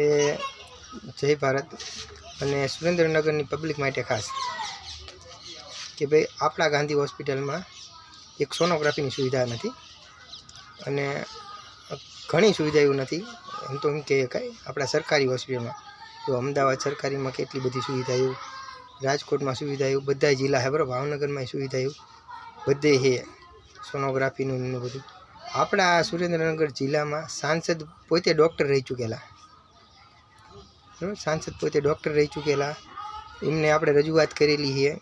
એ જય ભારત અને સુરેન્દ્રનગરની પબ્લિક માટે ખાસ કે ભાઈ આપણા ગાંધી હોસ્પિટલમાં એક સોનોગ્રાફીની સુવિધા નથી અને ઘણી સુવિધા એવું નથી એમ તો એમ કહે કાંઈ આપણા સરકારી હોસ્પિટલમાં તો અમદાવાદ સરકારીમાં કેટલી બધી સુવિધા એવું, રાજકોટમાં સુવિધા એવું, બધા જિલ્લા હે બરાબર, ભાવનગરમાં સુવિધા એવું બધે છે સોનોગ્રાફીનું ને બધું. આપણા સુરેન્દ્રનગર જિલ્લામાં સાંસદ પોતે ડૉક્ટર રહી ચૂકેલા, બરાબર, સાંસદ પોતે ડૉક્ટર રહી ચૂકેલા, એમને આપણે રજૂઆત કરેલી છે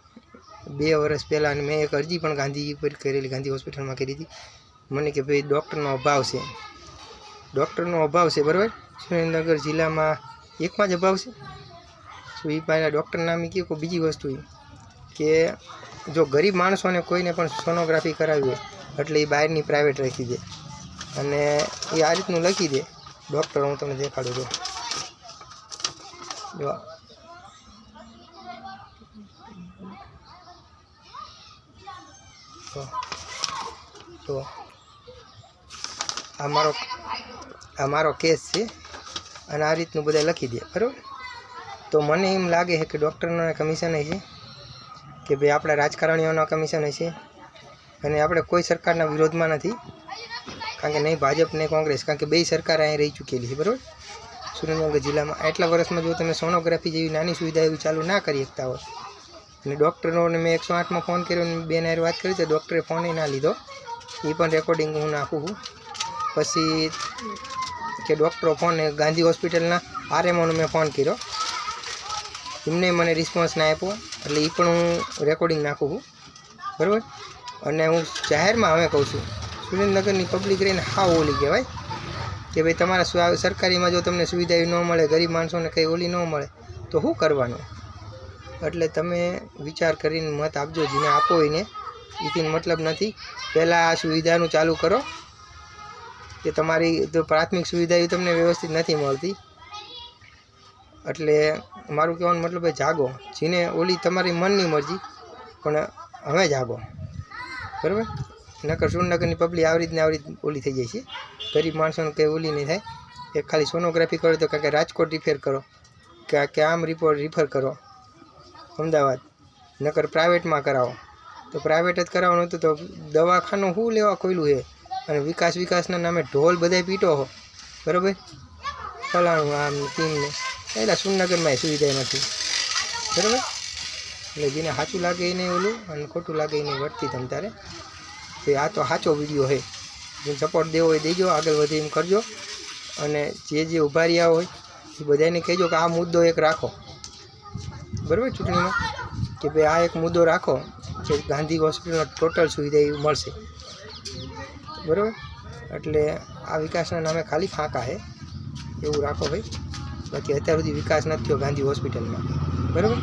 2 વર્ષ પહેલાં. અને મેં એક અરજી પણ ગાંધી પર કરેલી, ગાંધી હોસ્પિટલમાં કરી હતી. મને કે ભાઈ ડૉક્ટરનો અભાવ છે, ડૉક્ટરનો અભાવ છે, બરાબર, સુરેન્દ્રનગર જિલ્લામાં એકમાં જ અભાવ છે. શું એ પહેલાં ડૉક્ટર નામી કહે કોઈ બીજી વસ્તુ કે જો ગરીબ માણસોને કોઈને પણ સોનોગ્રાફી કરાવી હોય એટલે એ બહારની પ્રાઇવેટ રાખી દે અને એ આ રીતનું લખી દે. ડૉક્ટર હું તમને દેખાડું છું, જો તો આ મારો કેસ છે અને આ રીતનું બધા લખી દે, બરાબર. તો મને એમ લાગે છે કે ડૉક્ટરનો કમિશન છે કે ભાઈ આપણા રાજકારણીઓના કમિશન છે અને આપણે કોઈ સરકારના વિરોધમાં નથી, કારણ કે નહીં ભાજપ નહીં કોંગ્રેસ, કારણ કે 2 સરકાર અહીં રહી ચૂકેલી છે, બરાબર. સુરેન્દ્રનગર જિલ્લામાં આટલા વર્ષમાં જો તમે સોનોગ્રાફી જેવી નાની સુવિધા એવી ચાલુ ના કરી શકતા હોય અને ડૉક્ટરોને મેં 108માં ફોન કર્યો અને બેન હારે વાત કરી તો ડૉક્ટરે ફોન ના લીધો, એ પણ રેકોર્ડિંગ હું નાખું છું. પછી કે ડૉક્ટરો ફોન ગાંધી હોસ્પિટલના RMOનો મેં ફોન કર્યો, એમને મને રિસ્પોન્સ ના આપ્યો, એટલે એ પણ હું રેકોર્ડિંગ નાખું છું, બરાબર. અને હું જાહેરમાં હવે કહું છું, સુરેન્દ્રનગરની પબ્લિક રહીને હાવ ઓલી કહેવાય કે ભાઈ તમારા સરકારીમાં જો તમને સુવિધા એવી ન મળે, ગરીબ માણસોને કંઈ ઓલી ન મળે તો શું કરવાનું. એટલે તમે વિચાર કરીને મત આપજો, જેને આપો એને, એથી મતલબ નથી. પહેલાં આ સુવિધાનું ચાલુ કરો કે તમારી તો પ્રાથમિક સુવિધા એ તમને વ્યવસ્થિત નથી મળતી. એટલે મારું કહેવાનો મતલબ એ જાગો, જેને ઓલી તમારી મનની મરજી પણ હવે જાગો, બરાબર. નકર સુરેન્દ્રનગરની પબ્લિક આવી રીતને ઓલી થઈ જાય છે, ગરીબ માણસોને કંઈ ઓલી નહીં થાય. એક ખાલી સોનોગ્રાફી કરો તો કાંઈ રાજકોટ રિફેર કરો કે આમ રિફર કરો અમદાવાદ, નકર પ્રાઇવેટમાં કરાવો તો પ્રાઇવેટ જ કરાવવાનું હતું તો દવાખાનું શું લેવા ખોલ્યું છે અને વિકાસના નામે ઢોલ બધાય પીટો હો, બરાબર. ફલાણું આમ ટીમને એટલે સુરેન્દ્રનગરમાં સુવિધા નથી, બરાબર. એટલે જેને સાચું લાગે એને ઓલું અને ખોટું લાગે એને વર્તી તમ તારે. તો આ તો સાચો વિડીયો છે, જેને સપોર્ટ દેવો હોય દેજો, આગળ વધી એમ કરજો. અને જે ઊભા રહ્યા હોય એ બધાને કહેજો કે આ મુદ્દો એક રાખો, બરાબર, ચૂંટણીમાં કે ભાઈ આ એક મુદ્દો રાખો કે ગાંધી હોસ્પિટલમાં ટોટલ સુવિધા એવી મળશે, બરાબર. એટલે આ વિકાસના નામે ખાલી ફાંકા છે એવું રાખો ભાઈ. બાકી અત્યાર સુધી વિકાસ નથી થયો ગાંધી હોસ્પિટલમાં, બરાબર.